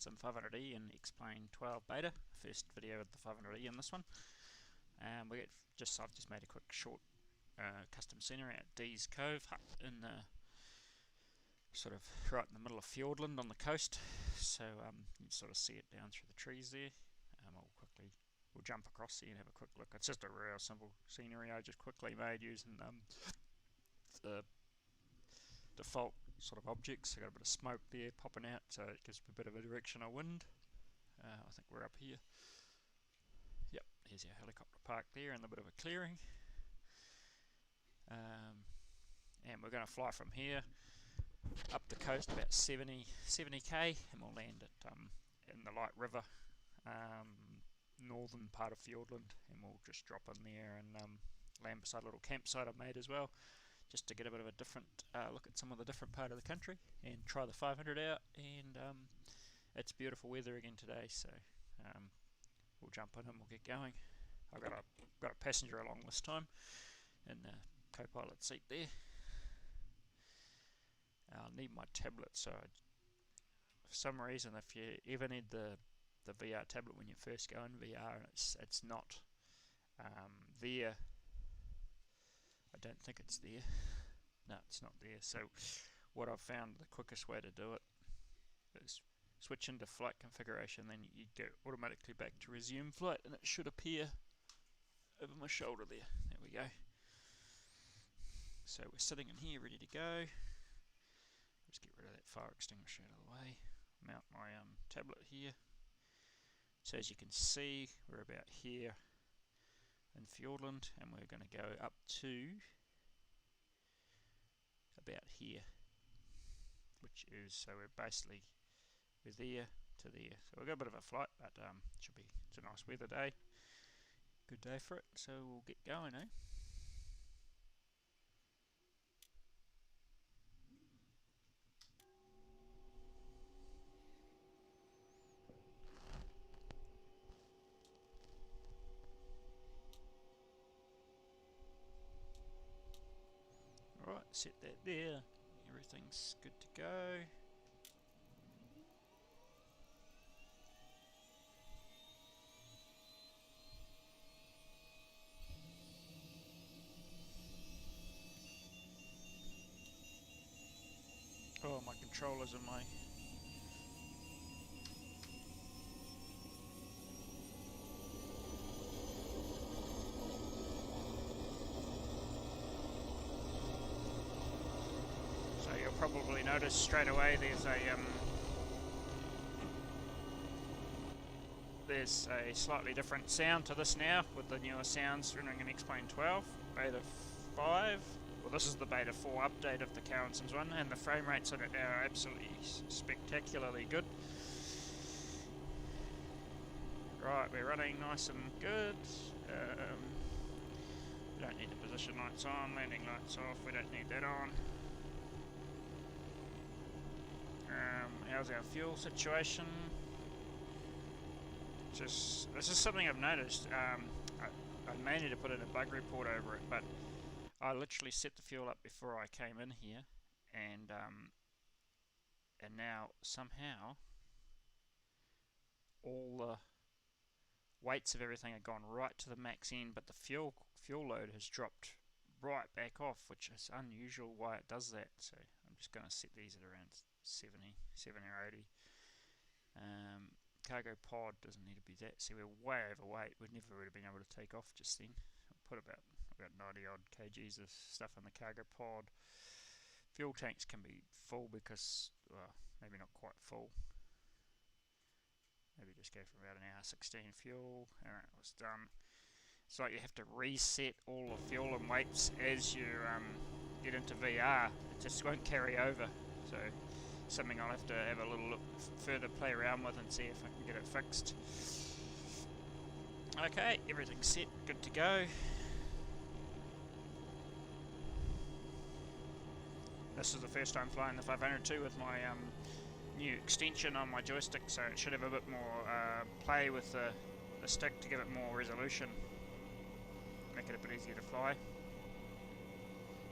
CowanSim 500E and X-Plane 12 beta. First video of the 500E in this one. I've just made a quick short custom scenery at Deas Cove in the sort of right in the middle of Fiordland on the coast. So you can sort of see it down through the trees there. We'll jump across here and have a quick look. It's just a real simple scenery I just quickly made using the default sort of objects. I got a bit of smoke there popping out, so it gives a bit of a directional wind. I think we're up here. Yep, here's our helicopter park there and a bit of a clearing. And we're going to fly from here up the coast about 70k, and we'll land at in the Light River, northern part of Fiordland, and we'll just drop in there and land beside a little campsite I've made as well, just to get a bit of a different look at some of the different part of the country and try the 500 out. And it's beautiful weather again today, so we'll jump in and we'll get going. I've got a passenger along this time in the co-pilot seat there. I'll need my tablet, so for some reason, if you ever need the VR tablet when you first go in VR and it's not there, I don't think it's there. No, it's not there. So what I've found the quickest way to do it is switch into flight configuration, then you go automatically back to resume flight, and it should appear over my shoulder there. There we go. So we're sitting in here ready to go. Just get rid of that fire extinguisher out of the way. Mount my tablet here. So as you can see, we're about here in Fiordland, and we're going to go up to about here, which is, so we're there to there. So we've got a bit of a flight, but it's a nice weather day. Good day for it, so we'll get going, eh? Alright, set that there. Everything's good to go. Oh, my controller's in my... So you'll probably notice straight away there's a slightly different sound to this now, with the newer sounds running in X-Plane 12, Beta 5. Well, this is the Beta 4 update of the CowanSim's one, and the frame rates on it now are absolutely spectacularly good. Right, we're running nice and good. We don't need the position lights on, landing lights off, we don't need that on. How's our fuel situation? This is something I've noticed. I may need to put in a bug report over it, but I literally set the fuel up before I came in here, and now somehow all the weights of everything have gone right to the max end, but the fuel load has dropped right back off, which is unusual why it does that. So I'm just going to set these at around 70 or 80. Cargo pod doesn't need to be that. See, we're way overweight. We'd never would have been able to take off just then. I'll put about 90 odd kgs of stuff in the cargo pod. Fuel tanks can be full because, well, maybe not quite full. Maybe just go for about an hour 16 fuel. Alright, it was done. It's like you have to reset all the fuel and weights as you get into VR. It just won't carry over. So something I'll have to have a little look further, play around with, and see if I can get it fixed. Okay, everything's set, good to go. This is the first time flying the 502 with my new extension on my joystick, so it should have a bit more play with the stick to give it more resolution, make it a bit easier to fly,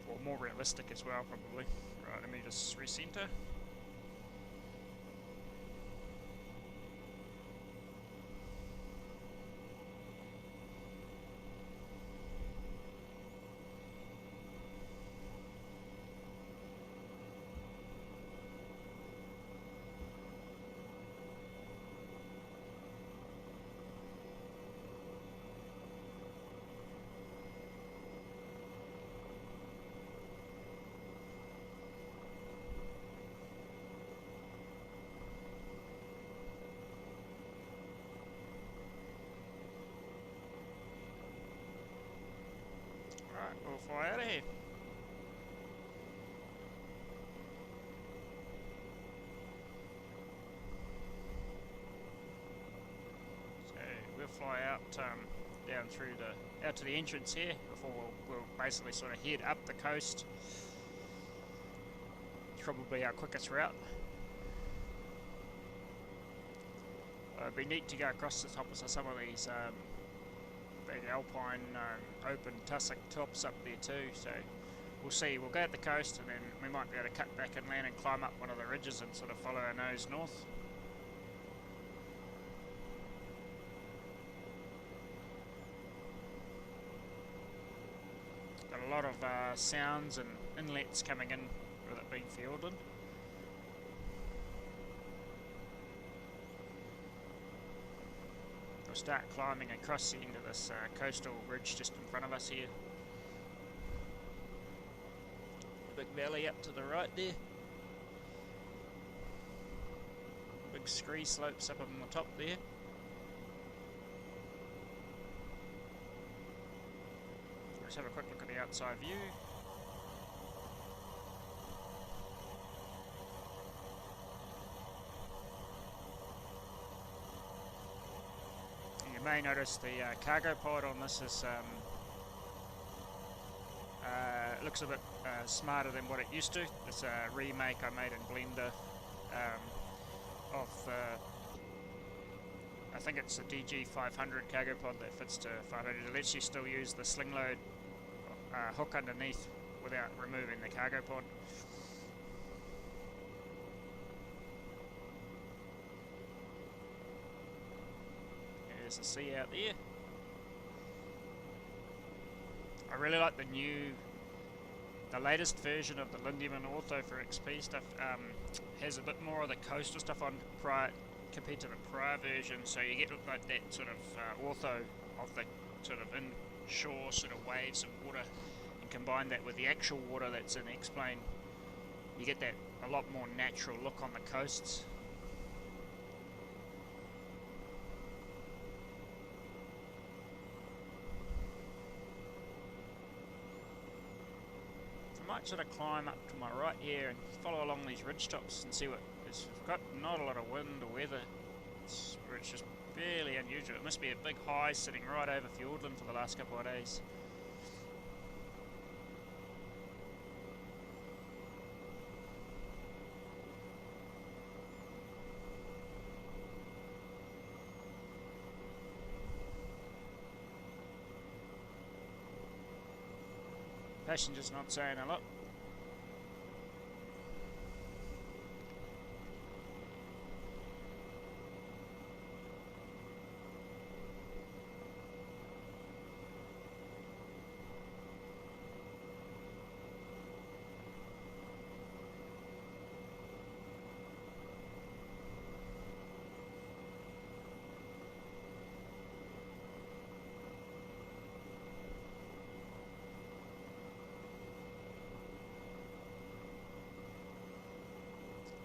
or more realistic as well, probably. Right, let me just recenter. we'll fly out of here. So we'll fly out down through out to the entrance here before we'll basically sort of head up the coast. It's probably our quickest route. It'd be neat to go across the tops of some of these big alpine open tussock tops up there too, so we'll see. We'll go at the coast and then we might be able to cut back inland and climb up one of the ridges and sort of follow our nose north. Got a lot of sounds and inlets coming in with it being Fiordland. We'll start climbing across the end of this coastal ridge just in front of us here. Big valley up to the right there. Big scree slopes up on the top there. Let's have a quick look at the outside view. You may notice the cargo pod on this is looks a bit smarter than what it used to. It's a remake I made in Blender of I think it's a DG 500 cargo pod that fits to 500. It lets you still use the sling load hook underneath without removing the cargo pod. There's the sea out there. I really like the latest version of the Lindemann Ortho for XP stuff. Has a bit more of the coastal stuff on compared to the prior version, so you get like that sort of ortho of the sort of inshore sort of waves of water, and combine that with the actual water that's in X-Plane, you get that a lot more natural look on the coasts. I might sort of climb up to my right here and follow along these ridge tops and see what is. We've got not a lot of wind or weather. It's just fairly unusual. It must be a big high sitting right over Fiordland for the last couple of days. Passengers not saying a lot.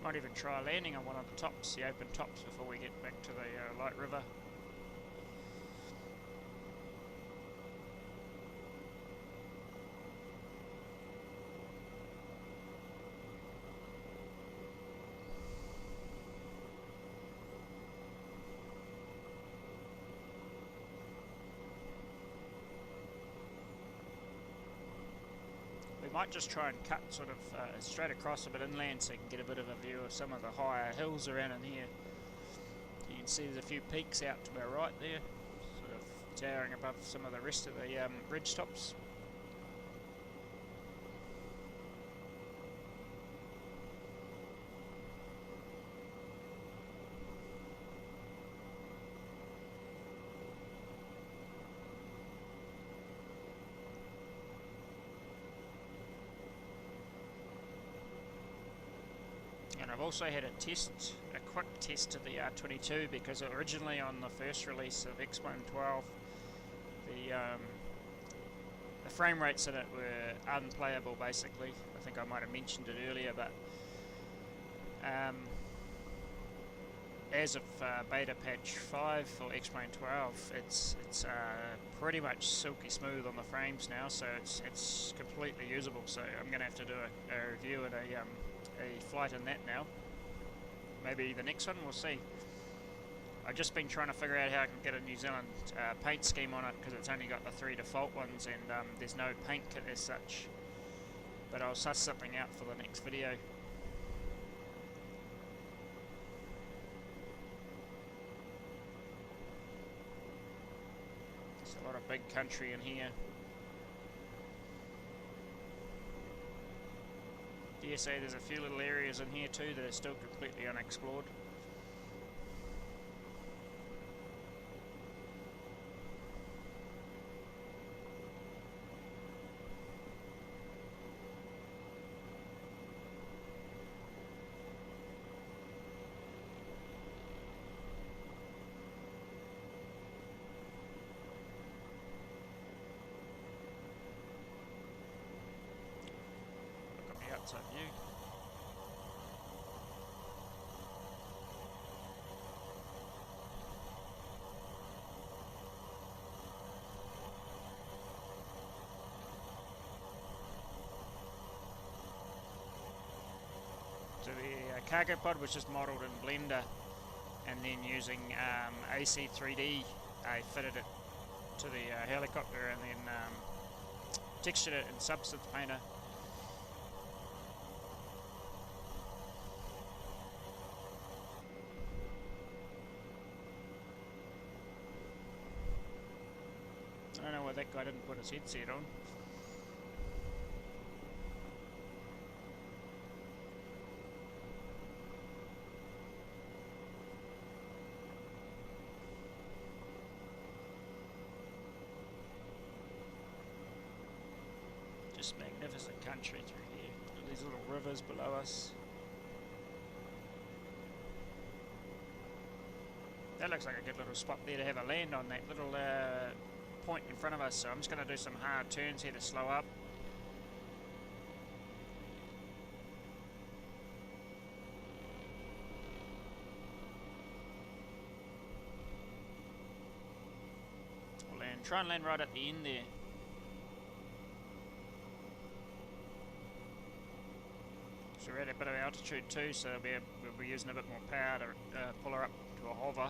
Might even try landing on one of the tops, the open tops, before we get back to the light river. Might just try and cut sort of straight across a bit inland so you can get a bit of a view of some of the higher hills around in here. You can see there's a few peaks out to our right there, sort of towering above some of the rest of the ridge tops. And I've also had a quick test of the R22, because originally on the first release of X-Plane 12, the frame rates in it were unplayable basically. I think I might have mentioned it earlier, but as of beta patch 5 for X-Plane 12, it's pretty much silky smooth on the frames now, so it's completely usable. So I'm going to have to do a review and a flight in that now. Maybe the next one, we'll see. I've just been trying to figure out how I can get a New Zealand paint scheme on it, because it's only got the 3 default ones, and there's no paint kit as such. But I'll suss something out for the next video. There's a lot of big country in here. DSA, there's a few little areas in here too that are still completely unexplored. Outside view. So the cargo pod was just modelled in Blender, and then using AC3D I fitted it to the helicopter, and then textured it in Substance Painter. I don't know why that guy didn't put his headset on. Just magnificent country through here. These little rivers below us. That looks like a good little spot there to have a land on, that little point in front of us. So I'm just going to do some hard turns here to slow up. We'll land, try and land right at the end there. So we're at a bit of altitude too, so we'll be using a bit more power to pull her up to a hover.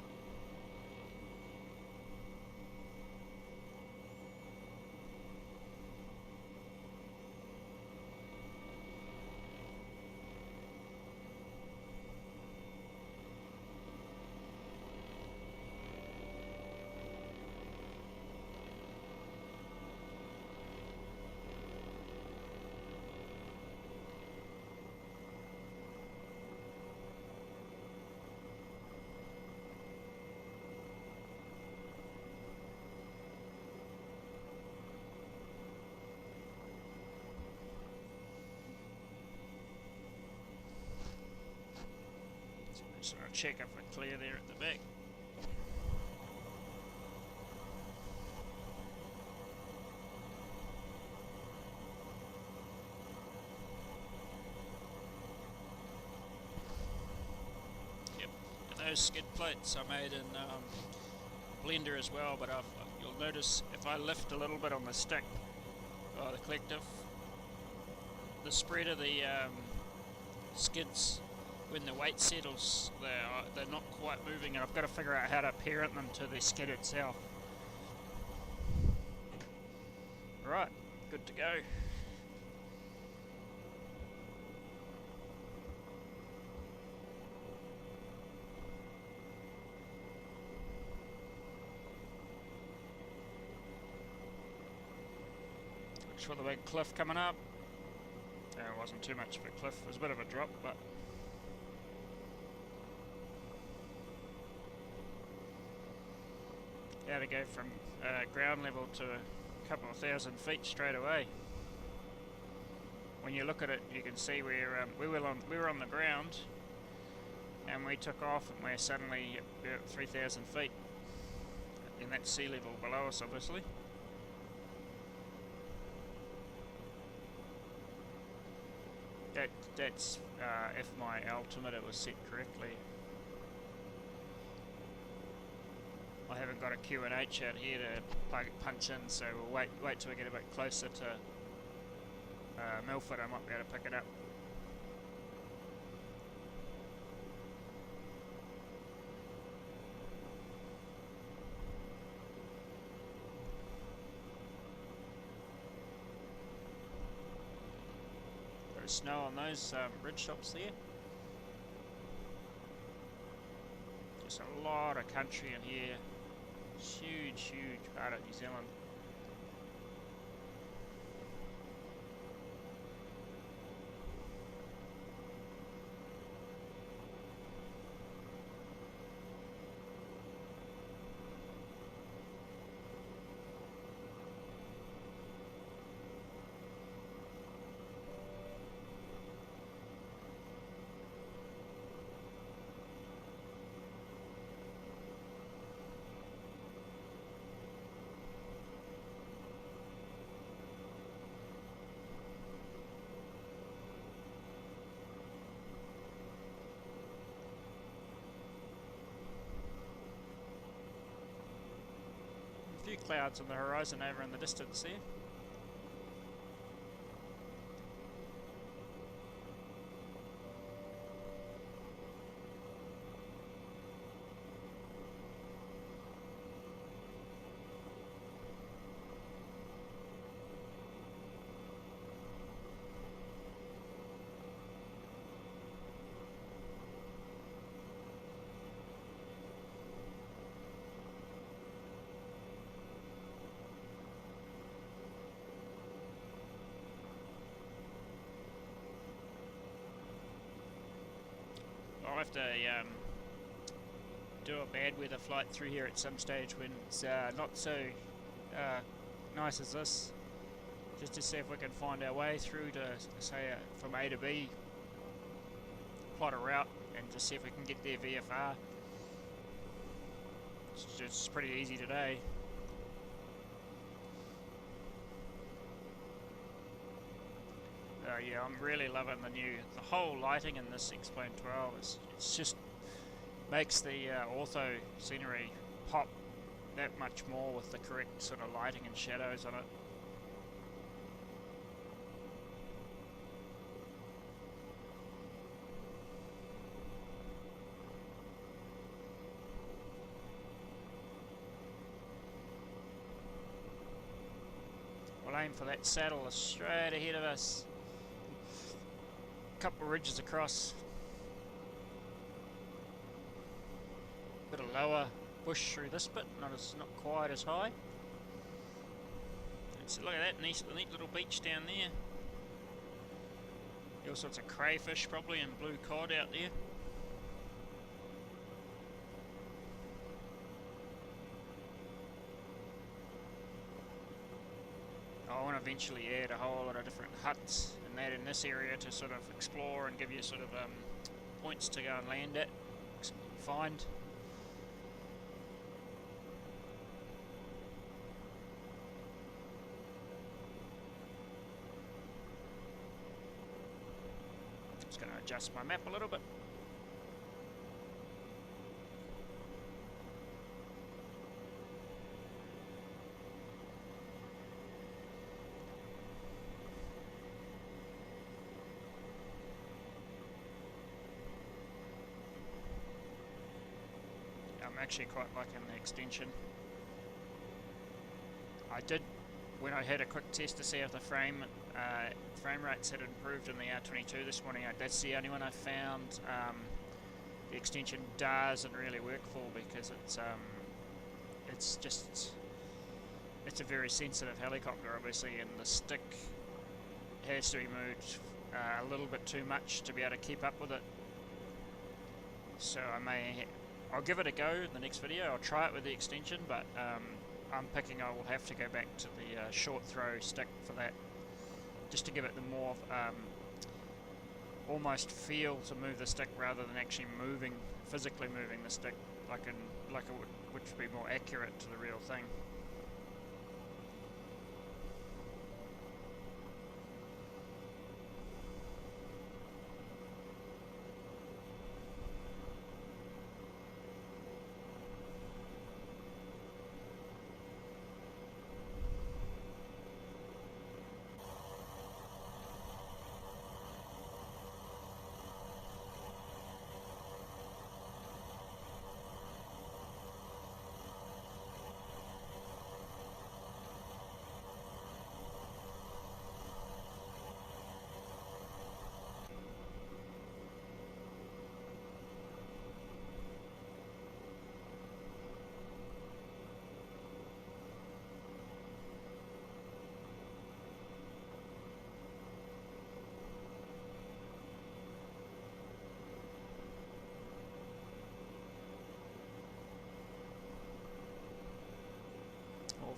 So I'll check if we're clear there at the back. Yep, and those skid plates I made in Blender as well, but you'll notice if I lift a little bit on the stick, the collective, the spread of the skids, when the weight settles, they're not quite moving, and I've got to figure out how to parent them to the skid itself. Right, good to go. Looks for the big cliff coming up. It wasn't too much of a cliff, it was a bit of a drop, but how to go from ground level to a couple of thousand feet straight away. When you look at it, you can see we were on the ground, and we took off, and we're suddenly about 3,000 feet, and that's sea level below us, obviously. That's if my altimeter was set correctly. I haven't got a Q&H out here to punch in, so we'll wait till we get a bit closer to Milford. I might be able to pick it up. Bit of snow on those ridge tops there. Just a lot of country in here. Huge part of New Zealand. A few clouds on the horizon over in the distance there. I'll have to do a bad weather flight through here at some stage when it's not so nice as this, just to see if we can find our way through to, say, from A to B, plot a route and just see if we can get there VFR. It's pretty easy today. Yeah, I'm really loving the whole lighting in this X-Plane 12. It's just makes the ortho scenery pop that much more with the correct sort of lighting and shadows on it. We'll aim for that saddle straight ahead of us. Couple of ridges across. Bit of lower bush through this bit, not quite as high. So look at that neat little beach down there. All sorts of crayfish probably and blue cod out there. I want to eventually add a whole lot of different huts and that in this area to sort of explore and give you sort of points to go and land at, find. Just going to adjust my map a little bit. I'm actually quite liking the extension. I did, when I had a quick test to see if the frame rates had improved in the R22 this morning, that's the only one I found the extension doesn't really work for, because it's a very sensitive helicopter obviously, and the stick has to be moved a little bit too much to be able to keep up with it. So I'll give it a go in the next video. I'll try it with the extension, but I'm picking I will have to go back to the short throw stick for that, just to give it the more almost feel to move the stick rather than actually physically moving the stick like it would, which would be more accurate to the real thing.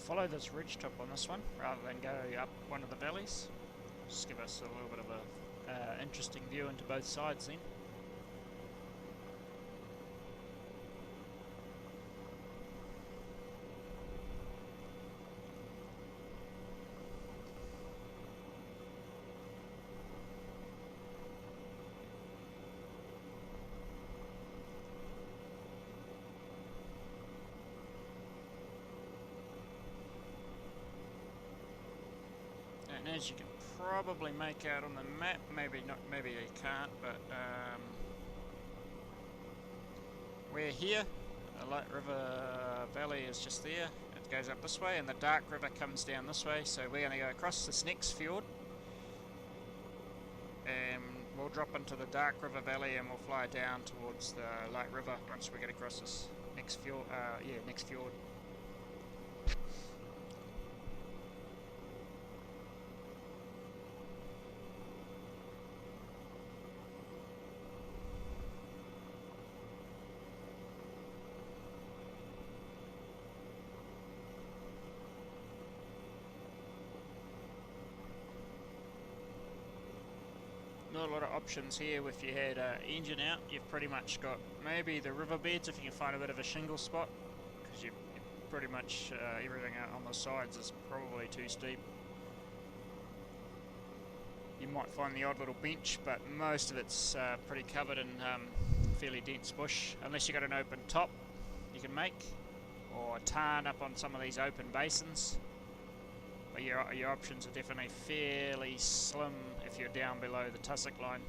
follow this ridge top on this one rather than go up one of the valleys. Just give us a little bit of a interesting view into both sides then. And as you can probably make out on the map, maybe not, maybe you can't, but we're here. The Light River Valley is just there. It goes up this way, and the Dark River comes down this way. So we're going to go across this next fjord, and we'll drop into the Dark River Valley, and we'll fly down towards the Light River once we get across this next fjord. Next fjord. Not a lot of options here. If you had engine out, you've pretty much got maybe the riverbeds if you can find a bit of a shingle spot, because you pretty much everything out on the sides is probably too steep. You might find the odd little bench, but most of it's pretty covered in fairly dense bush, unless you've got an open top you can make, or a tarn up on some of these open basins. But your options are definitely fairly slim if you're down below the tussock line.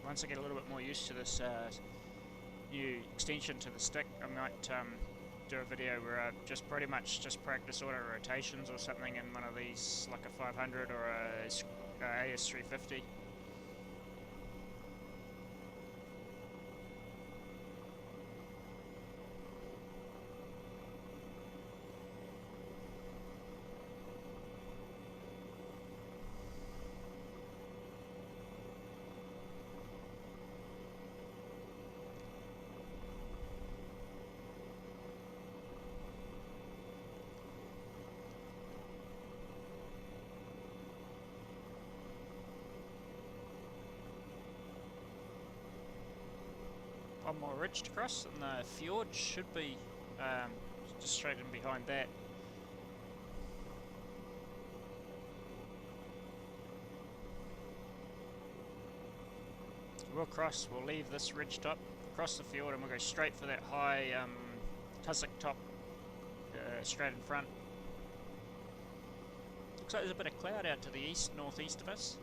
Once I get a little bit more used to this new extension to the stick, I might do a video where I just pretty much just practice auto rotations or something in one of these, like a 500 or a AS350. One more ridge to cross, and the fjord should be just straight in behind that. We'll leave this ridge top, cross the fjord, and we'll go straight for that high tussock top straight in front. Looks like there's a bit of cloud out to the east, northeast of us.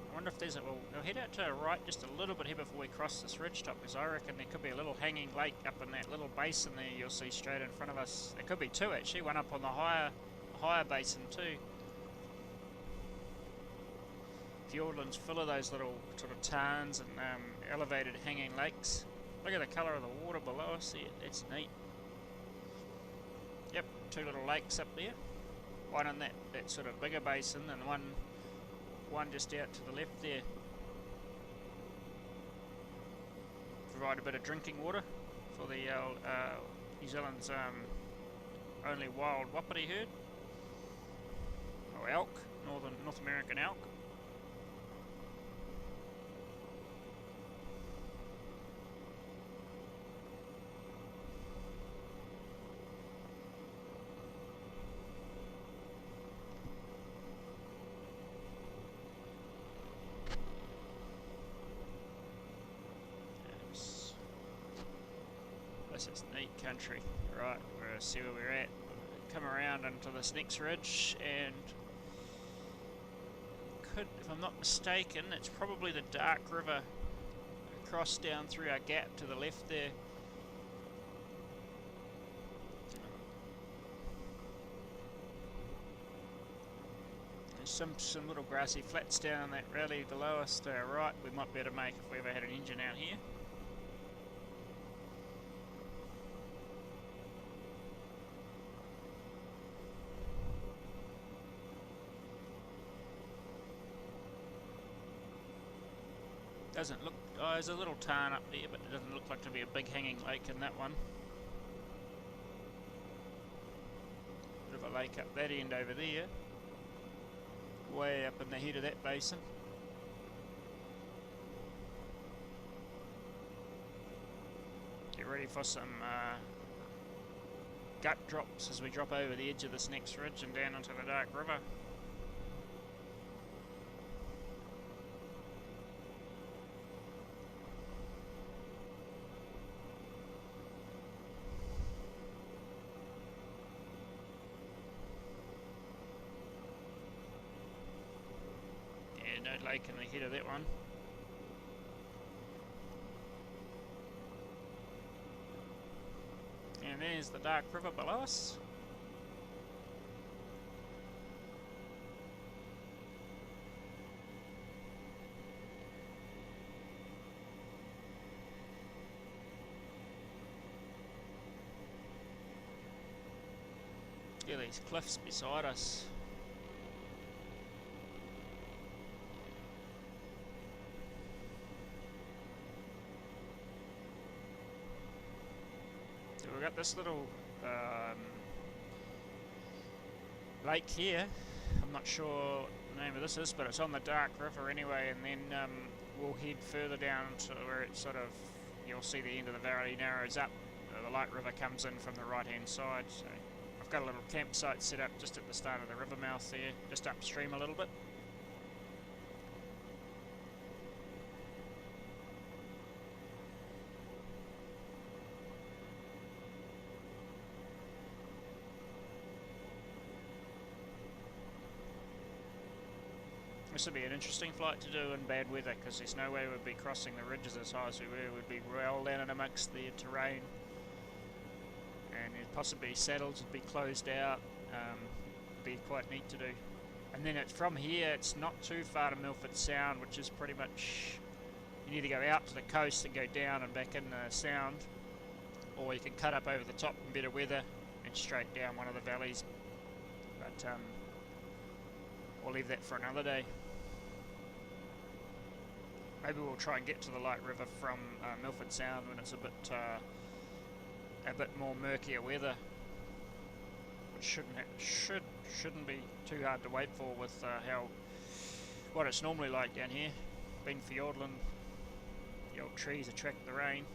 I wonder if there's a... We'll head out to the right just a little bit here before we cross this ridge top, because I reckon there could be a little hanging lake up in that little basin there you'll see straight in front of us. There could be two actually, one up on the higher basin too. Fiordland's full of those little sort of tarns and elevated hanging lakes. Look at the colour of the water below us there, that's neat. Yep, two little lakes up there. One in that sort of bigger basin, and one just out to the left there. Provide a bit of drinking water for the Zealand's only wild wapiti herd, or elk, North American elk. This is neat country. Right, we'll see where we're at. Come around into this next ridge, and if I'm not mistaken, it's probably the Dark River across down through our gap to the left there. There's some little grassy flats down that valley below us to our right we might be able to make if we ever had an engine out here. Doesn't look, oh, there's a little tarn up there, but it doesn't look like to be a big hanging lake in that one. Bit of a lake up that end over there, way up in the head of that basin. Get ready for some gut drops as we drop over the edge of this next ridge and down into the Dark River. No lake in the head of that one. And there's the Dark River below us. Yeah, these cliffs beside us. We've got this little lake here. I'm not sure what the name of this is, but it's on the Dark River anyway, and then we'll head further down to where it sort of, you'll see the end of the valley narrows up. The light river comes in from the right hand side, so I've got a little campsite set up just at the start of the river mouth there, just upstream a little bit. This would be an interesting flight to do in bad weather, because there's no way we'd be crossing the ridges as high as we were. We'd be well down in amongst the terrain, and it'd possibly saddles would be closed out. It'd be quite neat to do. And then from here, it's not too far to Milford Sound, which is pretty much, you either go out to the coast and go down and back in the Sound, or you can cut up over the top in better weather and straight down one of the valleys. But we'll leave that for another day. Maybe we'll try and get to the Light River from Milford Sound when it's a bit more murkier weather, which shouldn't be too hard to wait for with what it's normally like down here. Been fjordland, the old trees attract the rain.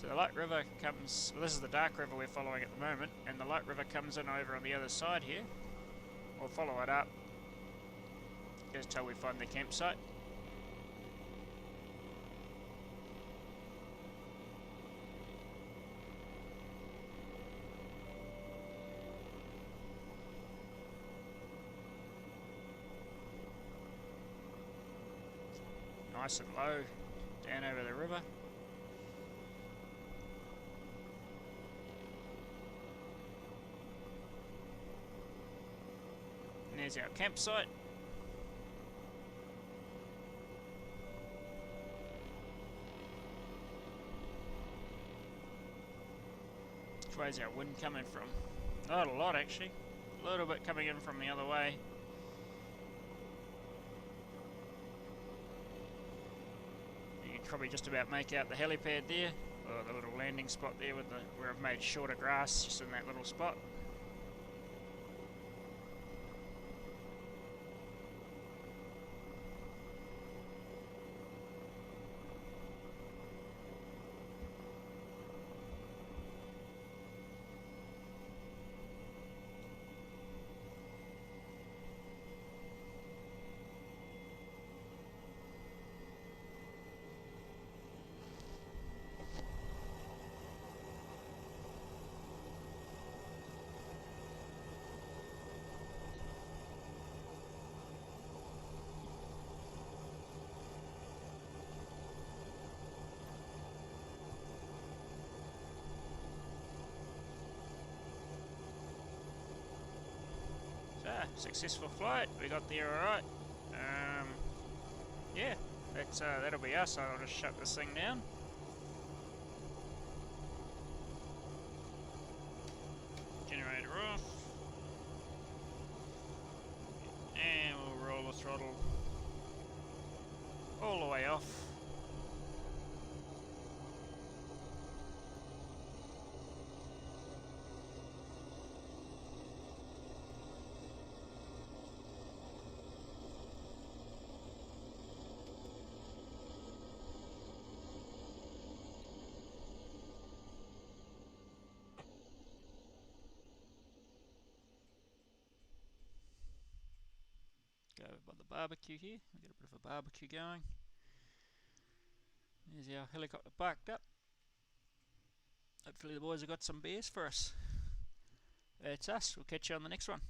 So the Light River comes, well, this is the Dark River we're following at the moment, and the Light River comes in over on the other side here. We'll follow it up just till we find the campsite. Nice and low down over the river. And there's our campsite. Which way's our wind coming from? Not a lot actually. A little bit coming in from the other way. You can probably just about make out the helipad there. the little landing spot there with where I've made shorter grass just in that little spot. Successful flight, we got there alright. Yeah, that'll be us. I'll just shut this thing down. Generator off. And we'll roll the throttle all the way off. Go over by the barbecue here. We've got a bit of a barbecue going. There's our helicopter parked up. Hopefully the boys have got some beers for us. That's us. We'll catch you on the next one.